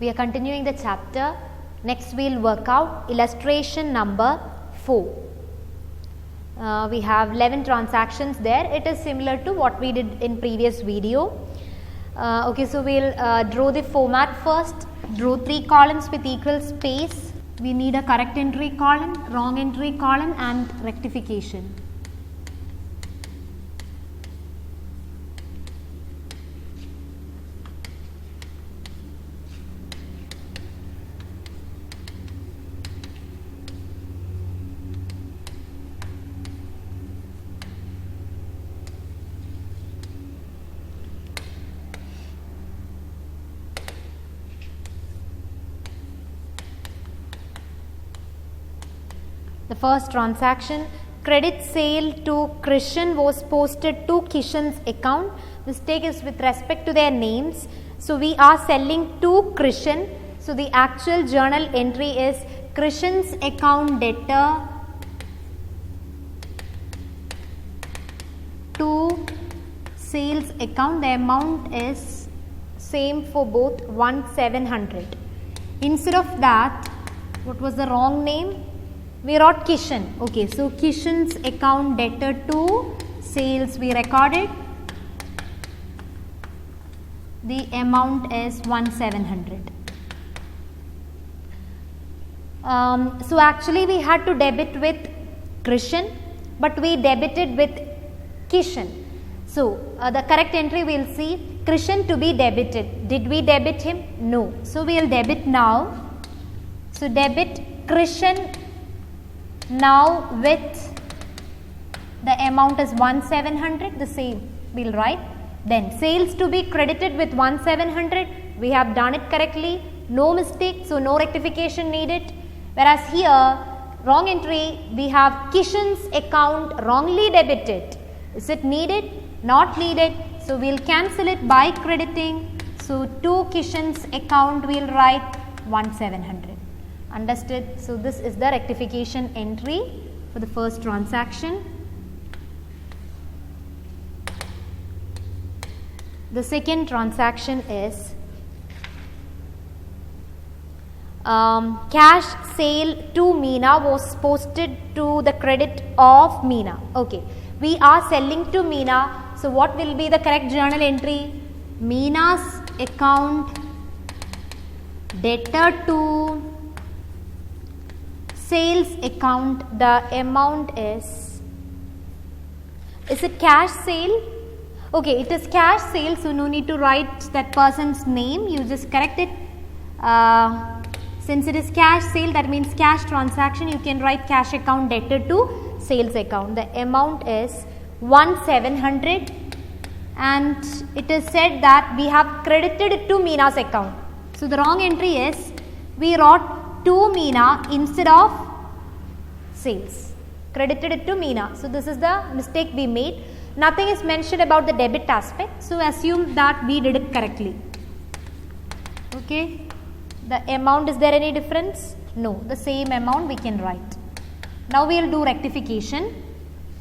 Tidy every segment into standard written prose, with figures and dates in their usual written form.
We are continuing the chapter. Next we will work out illustration number 4. We have 11 transactions there. It is similar to what we did in previous video. Okay, so we will draw the format first. Draw 3 columns with equal space. We need a correct entry column, wrong entry column and rectification. The first transaction, credit sale to Christian was posted to Kishan's account. Mistake is with respect to their names. So we are selling to Christian. So the actual journal entry is Christian's account debtor to sales account. The amount is same for both, 1,700. Instead of that, what was the wrong name? We wrote Kishan. Okay, so Kishan's account debtor to sales we recorded. The amount is 1,700. So actually we had to debit with Christian, but we debited with Kishan. So the correct entry we will see Christian to be debited. Did we debit him? No. So we will debit now. So debit Christian now with the amount is 1,700, the same we will write. Then sales to be credited with 1,700, we have done it correctly, no mistake, so no rectification needed. Whereas here wrong entry, we have Kishan's account wrongly debited. Is it needed? Not needed, so we will cancel it by crediting. So to Kishan's account we will write 1,700. Understood? So this is the rectification entry for the first transaction. The second transaction is cash sale to Meena was posted to the credit of Meena. Okay, we are selling to Meena. So what will be the correct journal entry? Meena's account debtor to sales account, the amount is it cash sale? Okay, it is cash sale, so no need to write that person's name, you just correct it. Since it is cash sale, that means cash transaction, you can write cash account debtor to sales account. The amount is 1,700 and it is said that we have credited it to Meena's account. So the wrong entry is we wrote to Meena instead of sales, credited it to Meena. So this is the mistake we made. Nothing is mentioned about the debit aspect, so assume that we did it correctly. Okay, the amount, is there any difference? No, the same amount we can write. Now we will do rectification.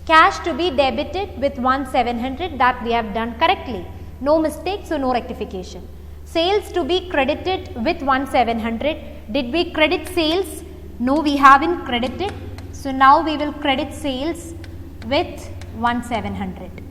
Cash to be debited with 1,700, that we have done correctly. No mistake, so no rectification. Sales to be credited with 1,700. Did we credit sales? No, we haven't credited. So now we will credit sales with 1,700.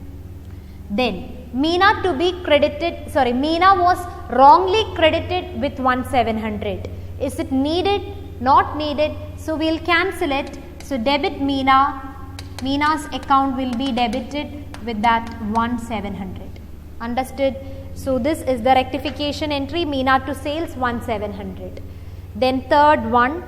Then Meena to be credited, Meena was wrongly credited with 1,700. Is it needed? Not needed. So we will cancel it. So debit Meena. Meena's account will be debited with that 1,700. Understood? So this is the rectification entry, Meena to sales 1,700. Then third one,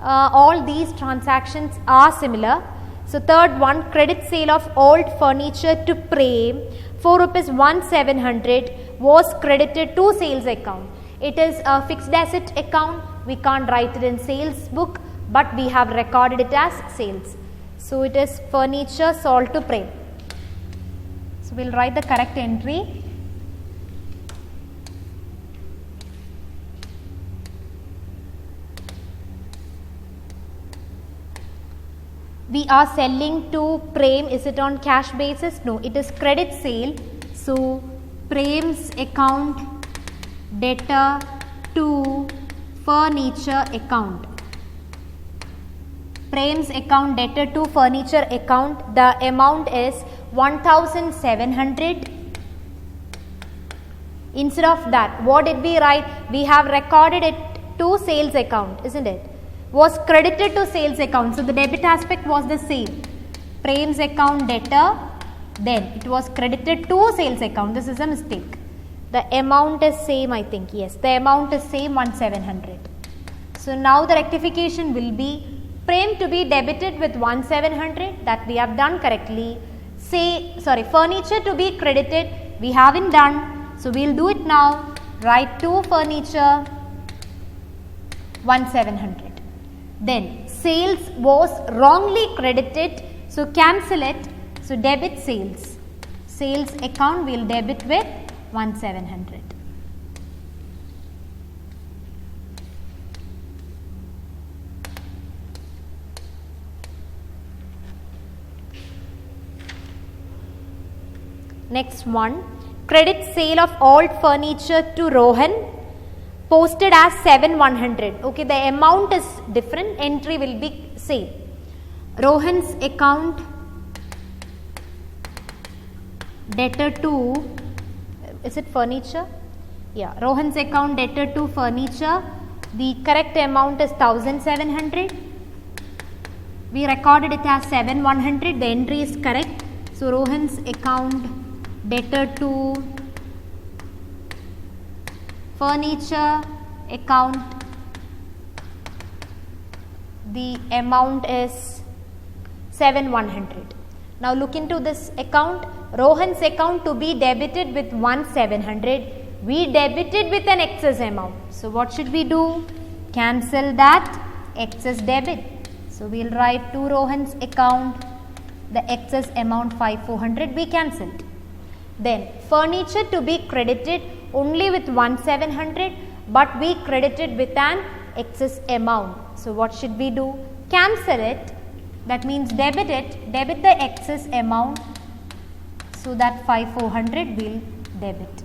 all these transactions are similar. So third one, credit sale of old furniture to Prem for rupees 1,700 was credited to sales account. It is a fixed asset account, we can't write it in sales book, but we have recorded it as sales. So it is furniture sold to Prem. So we will write the correct entry. We are selling to Prem. Is it on cash basis? No, it is credit sale. So Prem's account debtor to furniture account. Prem's account debtor to furniture account, the amount is 1700. Instead of that, what did we write? We have recorded it to sales account, isn't it? Was credited to sales account. So the debit aspect was the same. Prem's account debtor, then it was credited to sales account. This is a mistake. The amount is same, I think. Yes, the amount is same, 1700. So now the rectification will be Prem to be debited with 1700, that we have done correctly. Furniture to be credited, we haven't done. So we will do it now. Write to furniture 1700. Then sales was wrongly credited, so cancel it. So debit sales. Sales account we will debit with 1700. Next one, credit sale of old furniture to Rohan, posted as 7100. Okay, the amount is different, entry will be same. Rohan's account debtor to, is it furniture? Yeah, Rohan's account debtor to furniture, the correct amount is 1700. We recorded it as 7100, the entry is correct. So Rohan's account debtor to furniture account, the amount is 7100. Now look into this account. Rohan's account to be debited with 1700. We debited with an excess amount. So what should we do? Cancel that excess debit. So we will write to Rohan's account, the excess amount 5400 we cancelled. Then furniture to be credited only with 1700, but we credited with an excess amount. So what should we do? Cancel it. That means debit it, debit the excess amount, so that 5400 will debit.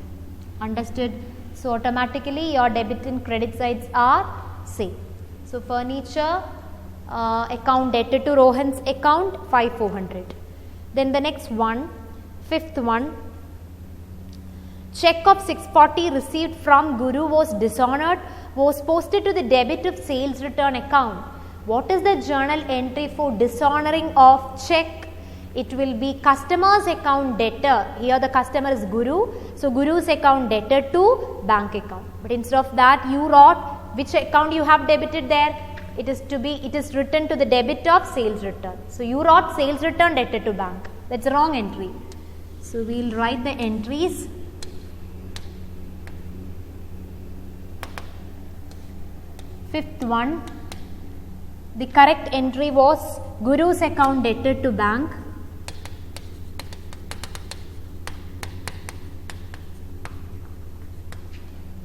Understood? So automatically your debit and credit sides are same. So furniture account debtor to Rohan's account 5400. Then the next one, fifth one, check of 640 received from Guru was dishonored, was posted to the debit of sales return account. What is the journal entry for dishonoring of check? It will be customer's account debtor. Here the customer is Guru. So Guru's account debtor to bank account. But instead of that, you wrote which account you have debited there. It is written to the debit of sales return. So you wrote sales return debtor to bank. That's a wrong entry. So we will write the entries. Fifth one, the correct entry was Guru's account debtor to bank.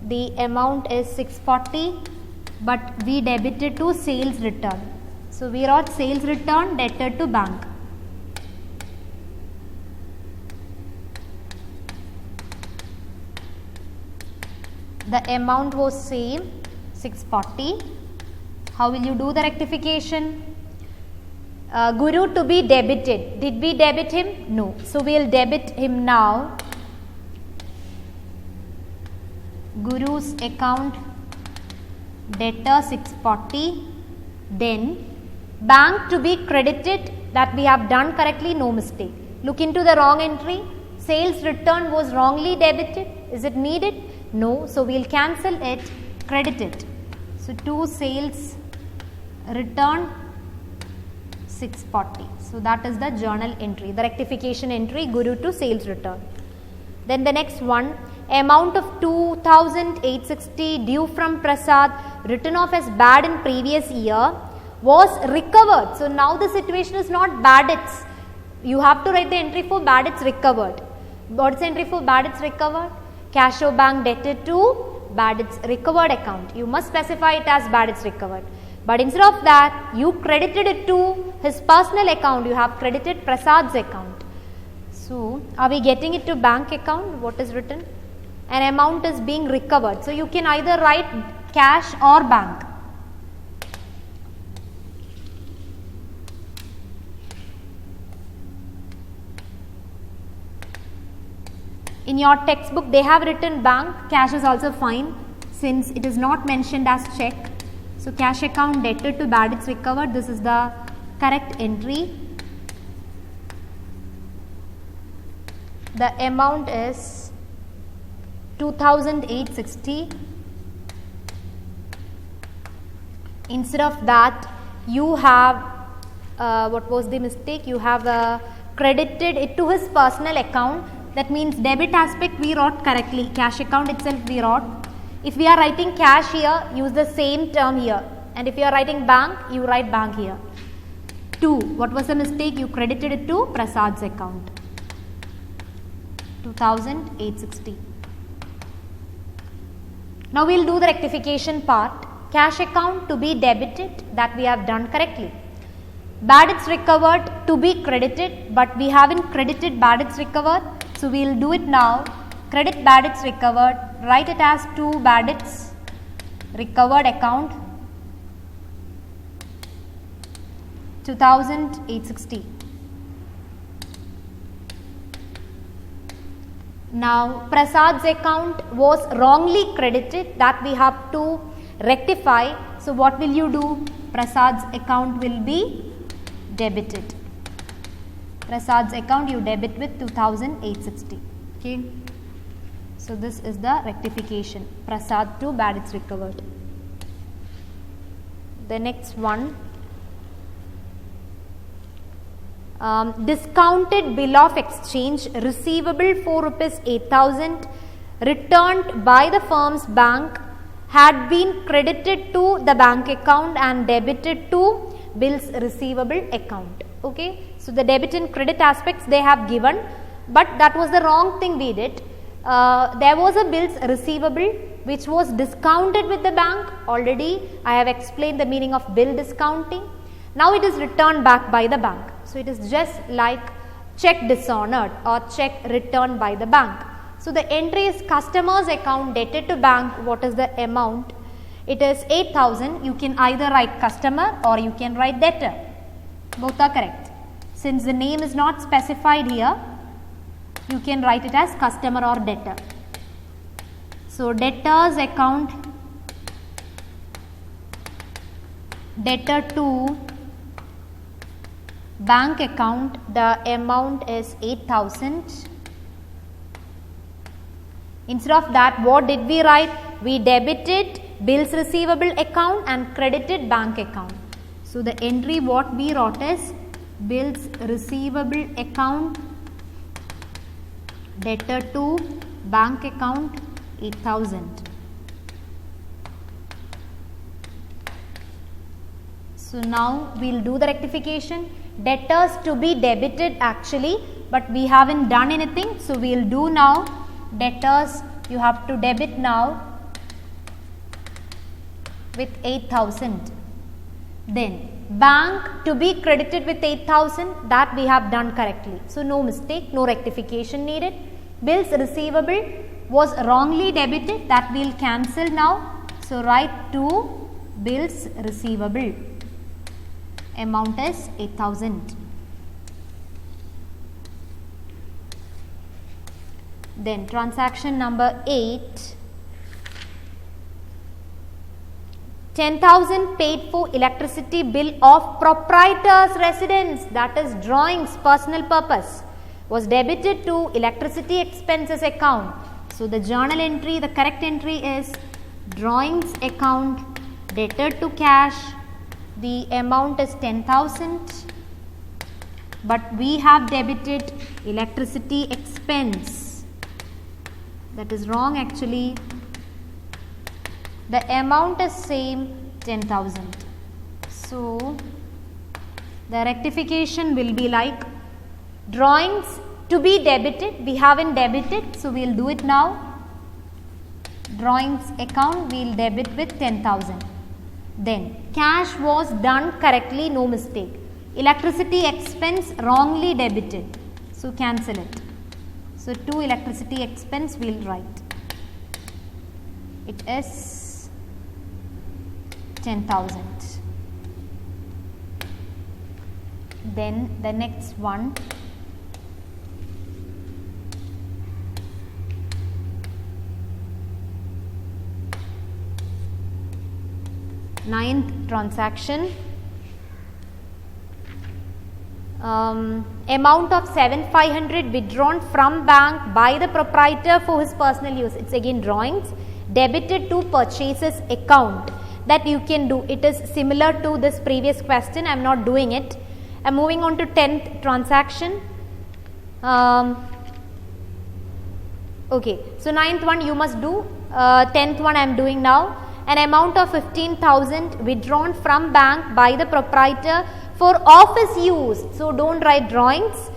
The amount is 640, but we debited to sales return. So we wrote sales return debtor to bank. The amount was same, 640. How will you do the rectification? Guru to be debited. Did we debit him? No. So we will debit him now. Guru's account debtor 640. Then bank to be credited, that we have done correctly, no mistake. Look into the wrong entry. Sales return was wrongly debited. Is it needed? No. So we will cancel it, credit it. So to sales return 640. So that is the journal entry, the rectification entry, Guru to sales return. Then the next one, amount of 2860 due from Prasad, written off as bad in previous year, was recovered. So now the situation is not bad, it's, you have to write the entry for bad, it's recovered. What's the entry for bad, it's recovered? Cash or bank debtor to bad, it's recovered account. You must specify it as bad, it's recovered. But instead of that, you credited it to his personal account. You have credited Prasad's account. So, are we getting it to bank account? What is written? an amount is being recovered. So you can either write cash or bank. In your textbook they have written bank, cash is also fine since it is not mentioned as check. So cash account debtor to bad debts recovered, this is the correct entry. The amount is 2,860. Instead of that you have what was the mistake, you have credited it to his personal account. That means debit aspect we wrote correctly, cash account itself we wrote. If we are writing cash here, use the same term here, and if you are writing bank, you write bank here. 2, what was the mistake, you credited it to Prasad's account, 2,860. Now we will do the rectification part. Cash account to be debited, that we have done correctly. Bad debts recovered to be credited, but we haven't credited bad debts recovered. So we will do it now. Credit bad debts recovered, write it as to bad debts recovered account, 2,860. Now Prasad's account was wrongly credited, that we have to rectify. So what will you do? Prasad's account will be debited. Prasad's account you debit with 2,860. Okay. So this is the rectification. Prasad to bad debts recovered. The next one, discounted bill of exchange receivable for rupees 8,000 returned by the firm's bank had been credited to the bank account and debited to bills receivable account. Okay. So the debit and credit aspects they have given, but that was the wrong thing we did. There was a bills receivable which was discounted with the bank. Already I have explained the meaning of bill discounting. Now it is returned back by the bank. So it is just like check dishonored or check returned by the bank. So the entry is customer's account debted to bank. What is the amount? It is 8,000. You can either write customer or you can write debtor. Both are correct. Since the name is not specified here, you can write it as customer or debtor. So debtor's account, debtor to bank account, the amount is 8,000. Instead of that, what did we write? We debited bills receivable account and credited bank account. So the entry what we wrote is bills receivable account, debtor to bank account, 8,000. So now we will do the rectification. Debtors to be debited actually, but we haven't done anything. So we will do now. Debtors you have to debit now with 8,000. Then bank to be credited with 8,000, that we have done correctly. So no mistake, no rectification needed. Bills receivable was wrongly debited, that we will cancel now. So write to bills receivable. Amount is 8,000. Then transaction number 8. 10,000 paid for electricity bill of proprietor's residence, that is drawings personal purpose, was debited to electricity expenses account. So the journal entry, the correct entry is drawings account debtor to cash. The amount is 10,000, but we have debited electricity expense. That is wrong actually. The amount is same, 10,000. So the rectification will be like drawings to be debited, we haven't debited, so we will do it now. Drawings account we will debit with 10,000. Then cash was done correctly, no mistake. Electricity expense wrongly debited, so cancel it. So to electricity expense we will write. it is 10,000. Then the next one, ninth transaction, amount of 7,500 withdrawn from bank by the proprietor for his personal use. It's again drawings, debited to purchases account. That you can do. It is similar to this previous question. I am not doing it. I am moving on to 10th transaction. Okay, so 9th one you must do, 10th one I am doing now. An amount of 15,000 withdrawn from bank by the proprietor for office use. So, do not write drawings,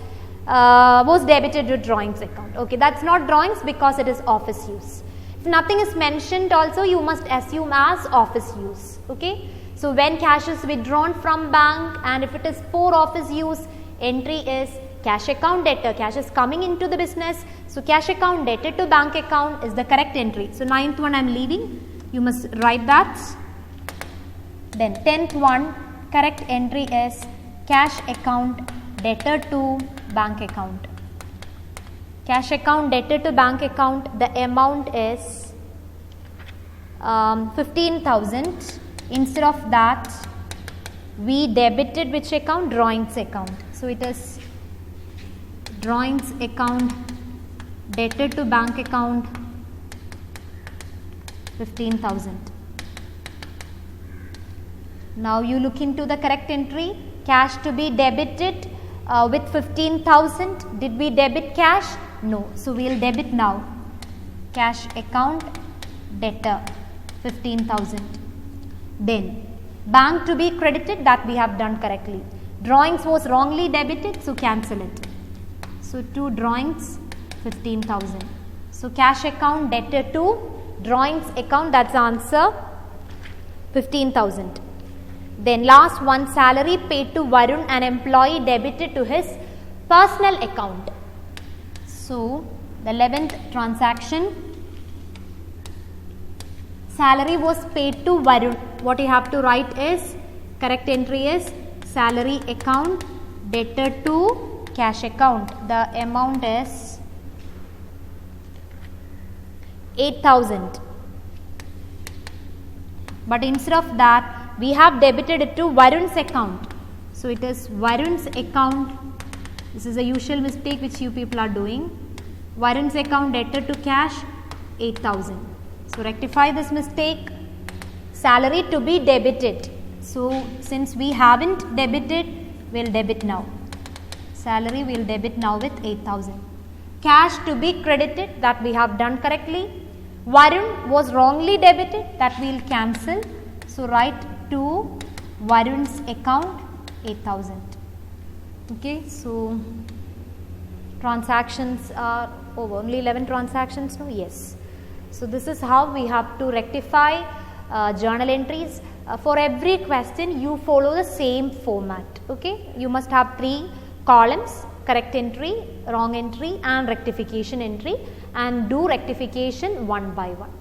was debited to drawings account. Okay, that is not drawings because it is office use. If nothing is mentioned also, you must assume as office use. Okay. So, when cash is withdrawn from bank and if it is for office use, entry is cash account debtor. Cash is coming into the business. So, cash account debtor to bank account is the correct entry. So, 9th one I am leaving. You must write that. Then 10th one, correct entry is cash account debtor to bank account. Cash account debtor to bank account, the amount is 15,000. Instead of that, we debited which account? Drawings account. So, it is drawings account debtor to bank account 15,000. Now, you look into the correct entry, cash to be debited with 15,000. Did we debit cash? No. So, we will debit now. Cash account debtor 15,000. Then, bank to be credited, that we have done correctly. Drawings was wrongly debited, so cancel it. So, 2 drawings 15,000. So, cash account debtor to drawings account, that is the answer 15,000. Then last one, salary paid to Varun, an employee debited to his personal account. So, the 11th transaction, salary was paid to Varun. What you have to write is, correct entry is salary account debtor to cash account. The amount is 8,000. But instead of that, we have debited it to Varun's account. So, it is Varun's account. This is a usual mistake which you people are doing. Varun's account debtor to cash 8,000. So, rectify this mistake. Salary to be debited. So, since we haven't debited, we will debit now. Salary we will debit now with 8,000. Cash to be credited, that we have done correctly. Varun was wrongly debited, that we will cancel. So, write to Varun's account 8,000. Okay, so transactions are over. Only 11 transactions? No, yes. So, this is how we have to rectify journal entries. For every question, you follow the same format. Okay, you must have 3 columns: correct entry, wrong entry, and rectification entry, and do rectification one by one.